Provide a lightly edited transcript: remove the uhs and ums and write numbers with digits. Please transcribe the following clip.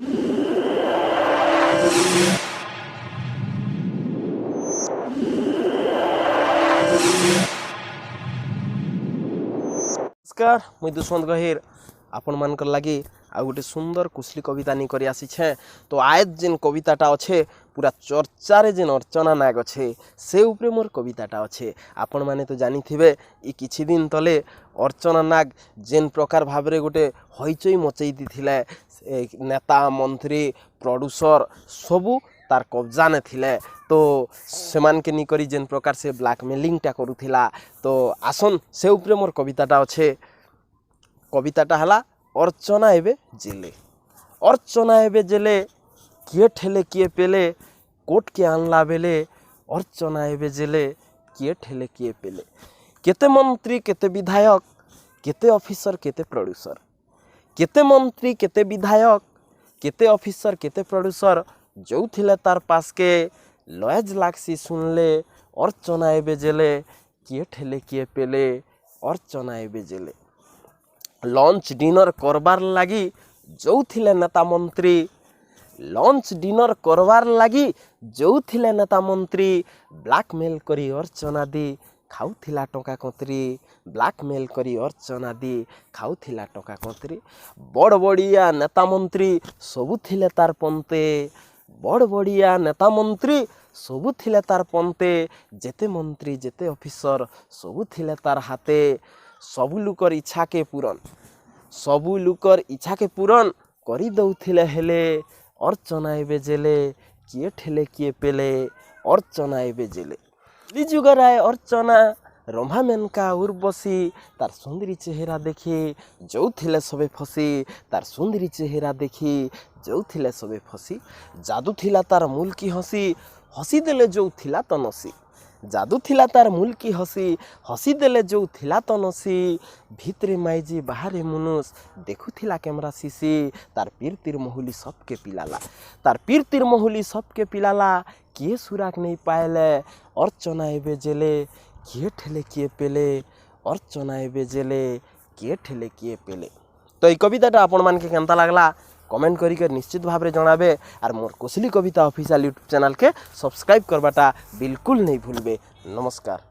नमस्कार मुई दुष्मंत गहिर आपण मानकर लगी आ गोटे सुंदर कुशली कविता नहीं करी आसीछे। तो आज जेन कविताटा अच्छे पूरा चर्चारे जेन अर्चना नाग अच्छे से उपरे मोर कविताटा अच्छे। आपण माने तो जानी थिबे ई किछि दिन तले अर्चना नाग जेन प्रकार भाबरे गोटे हईचई मचई दिथिले नेता मंत्री प्रोड्यूसर सबू तार कब्जा ने थिले। तो सेमान के निकरी जेन प्रकार से ब्लैकमेलिंगटा करूथिला। तो आसन से उपरे मोर कविताटा अच्छे। कविताटा हला अर्चना एबे जेले। अर्चना एबे जेले किए ठेले किए पेले कोट के आनला बेले। अर्चना एबे जेले किए ठेले किए पेले। केते मंत्री केते विधायक केते ऑफिसर केते प्रोड्यूसर। केते मंत्री केते विधायक केते ऑफिसर केते प्रोड्यूसर जो थिले तार पास के लॉज लागसी सुनले। अर्चना एबे जेले किए ठेले किए पेले। अर्चना एबे जेले लंच डिनर करबार लगी जो थिले नेता मंत्री। लंच डिनर करबार लगी जो थिले नेता मंत्री ब्लैकमेल करी अर्चना दी खाऊथिला टंका कतरी। ब्लैकमेल करी अर्चना दी खाऊथिला टंका कतरी। बड़ बड़िया नेता मंत्री सबू थिले तार पंते। बड़ बड़िया नेता मंत्री सबू थिले तार पंते। जेते मंत्री जेते ऑफिसर सबू थिले तार हाथे। सबू लुकर इच्छा के पूरण सबू लुकर इच्छा के पूरण करी दउथिले हेले। अर्चना एबे जेले किए ठेले किए पेले। अर्चना एबे जेले जुगराय अर्चना रंभा मेनका उर्वशी तार सुंदरी चेहरा देखी जो थिले सबे फसी। तार सुंदरी चेहरा देखी जो थिले सबे फसी। जादू थिला तार मूल की हसी हसी देले जो थिला तो नसी। जादू थिला तार मूल की हसी हसी देले जो थिला तो नसी। भितरे माइजी बाहरे मुनुस देखु थिला कैमरा सीसी। तार पीर तिर महुली सबके पिलाला। तार पीर तिर महुली सबके पिलाला किए सुराग नहीं पाएले। अर्चना एबे जेले किए ठेले किए पेले। अर्चना एबे जेले किए ठेले किए पेले। तो ये कविताटा आपण मान के केनता लागला कमेंट करिके निश्चित भाव में जनाबे। और मोर कुशली कविता ऑफिशियल यूट्यूब चैनल के सब्सक्राइब करवाटा बिल्कुल नहीं भूलबे। नमस्कार।